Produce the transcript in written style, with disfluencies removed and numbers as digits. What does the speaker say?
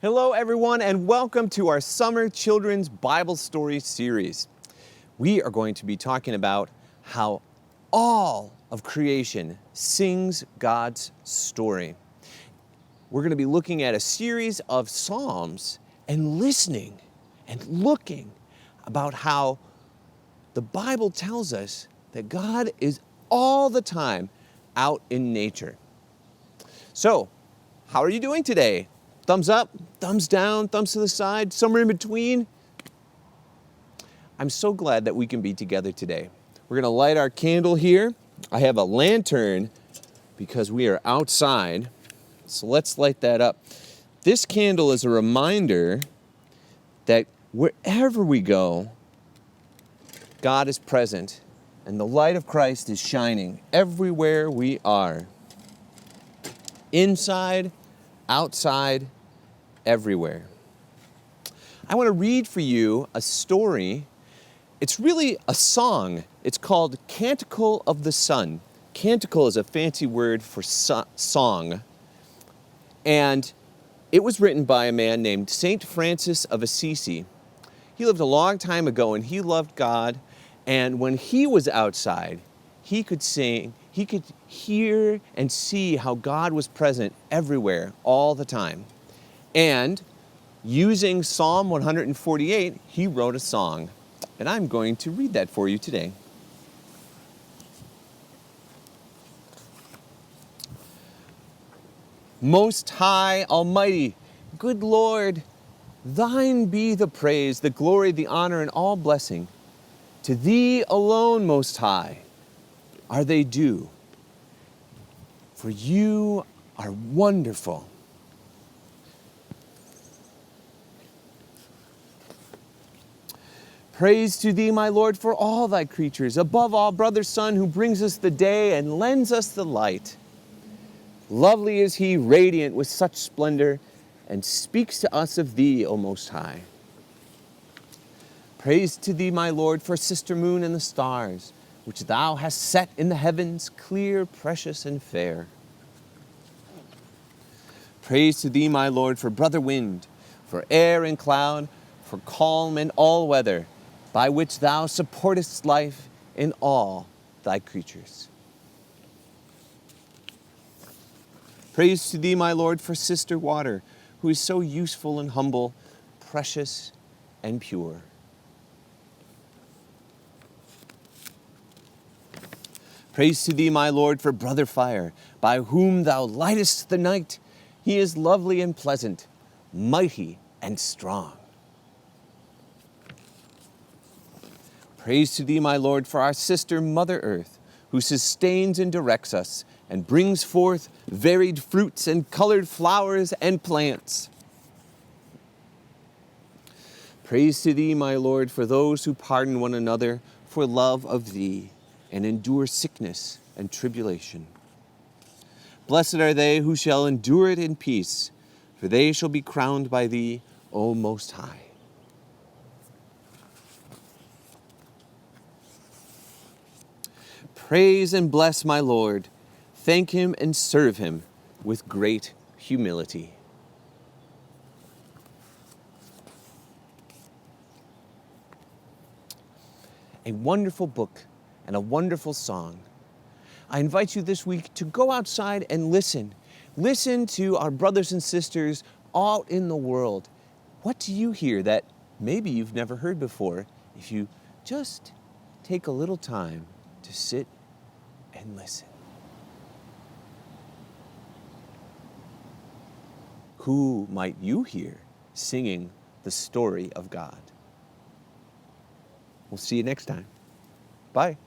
Hello, everyone, and welcome to our Summer Children's Bible Story series. We are going to be talking about how all of creation sings God's story. We're going to be looking at a series of Psalms and listening and looking about how the Bible tells us that God is all the time out in nature. So, how are you doing today? Thumbs up, thumbs down, thumbs to the side, somewhere in between. I'm so glad that we can be together today. We're going to light our candle here. I have a lantern because we are outside. So let's light that up. This candle is a reminder that wherever we go, God is present and the light of Christ is shining everywhere we are. Inside, outside, everywhere. I want to read for you a story. It's really a song. It's called Canticle of the Sun. Canticle is a fancy word for song. And it was written by a man named Saint Francis of Assisi. He lived a long time ago and he loved God. And when he was outside, he could sing, he could hear and see how God was present everywhere all the time. And using Psalm 148, he wrote a song. And I'm going to read that for you today. Most High, Almighty, good Lord, thine be the praise, the glory, the honor, and all blessing. To thee alone, Most High, are they due. For you are wonderful. Praise to thee, my Lord, for all thy creatures, above all, brother sun, who brings us the day and lends us the light. Lovely is he, radiant with such splendor, and speaks to us of thee, O Most High. Praise to thee, my Lord, for sister moon and the stars, which thou hast set in the heavens, clear, precious, and fair. Praise to thee, my Lord, for brother wind, for air and cloud, for calm and all weather, by which thou supportest life in all thy creatures. Praise to thee, my Lord, for sister water, who is so useful and humble, precious and pure. Praise to thee, my Lord, for brother fire, by whom thou lightest the night. He is lovely and pleasant, mighty and strong. Praise to thee, my Lord, for our sister Mother Earth, who sustains and directs us and brings forth varied fruits and colored flowers and plants. Praise to thee, my Lord, for those who pardon one another for love of thee and endure sickness and tribulation. Blessed are they who shall endure it in peace, for they shall be crowned by thee, O Most High. Praise and bless my Lord. Thank him and serve him with great humility. A wonderful book and a wonderful song. I invite you this week to go outside and listen. Listen to our brothers and sisters out in the world. What do you hear that maybe you've never heard before if you just take a little time to sit and listen? Who might you hear singing the story of God? We'll see you next time. Bye.